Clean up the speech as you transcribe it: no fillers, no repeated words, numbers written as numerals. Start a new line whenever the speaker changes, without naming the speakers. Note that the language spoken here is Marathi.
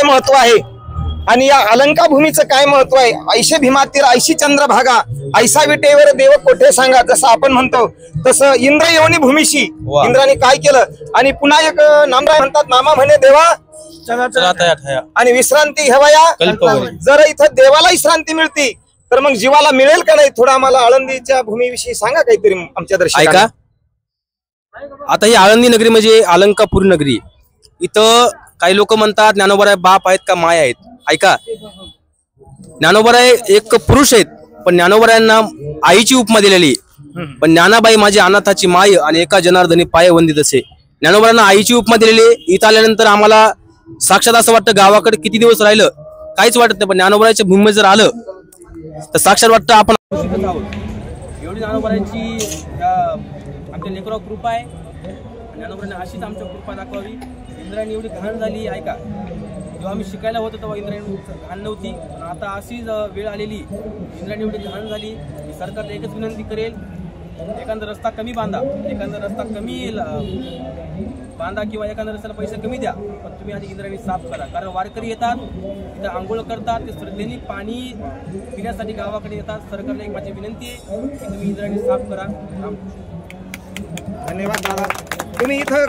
महत्व आहे आणि या अलंका भूमीचं काय महत्व आहे। ऐशे भीमातीर ऐशी चंद्रभागा ऐसा विटेवर देव कोठे सांगा, जसं आपण म्हणतो तसं इंद्र येऊनी भूमीशी इंद्राने काय केलं। आणि पुन्हा एक नामराय म्हणतात, नामा म्हणे देवा आणि विश्रांती घ्यावया, जर इथं देवाला विश्रांती मिळती तर मग जीवाला मिळेल का नाही। थोडं आम्हाला आळंदीच्या भूमीविषयी सांगा काहीतरी आमच्या दर्शकांना।
आता ही आळंदी नगरी म्हणजे अलंकापुरी नगरी। इथं काही लोक म्हणतात ज्ञानोबराय बाप आहेत का माय आहेत। ऐका, ज्ञानोबराय एक पुरुष आहेत, पण ज्ञानोबरायांना आईची उपमा दिलेली। पण ज्ञानाबाई माझी अनाथाची माय आणि एका जनार्दनी पाय वंदित असे। ज्ञानोबरायांना आईची उपमा दिलेली। इथं आल्यानंतर आम्हाला साक्षात असं वाटतं गावाकडे किती दिवस राहिलं काहीच वाटत नाही, पण ज्ञानोबरायच्या भूमीत जर आलं तर साक्षात वाटतं आपण एवढी ज्ञानोबरायांची आमच्या लेकरावर कृपा आहे। ज्ञानोबरांनी अशीच आमच्या कृपा दाखवावी। इंद्रायणी एवढी घाण झाली, ऐका, जेव्हा आम्ही शिकायला होतो तेव्हा इंद्रायणी घाण नव्हती, पण आता अशीच वेळ आलेली इंद्रायणी एवढी घाण झाली की सरकारला एकच विनंती करेल, एखादा रस्ता कमी बांधा, एखादा रस्ता कमी बांधा किंवा एखाद्या रस्त्याला पैसे कमी द्या, पण तुम्ही आधी इंद्रायणी साफ करा। कारण वारकरी येतात तिथं आंघोळ करतात, ते श्रद्धेने पाणी पिण्यासाठी गावाकडे येतात। सरकारला एक माझी विनंती आहे की तुम्ही इंद्रायणी साफ करा।
धन्यवाद दादा, तुम्ही इथं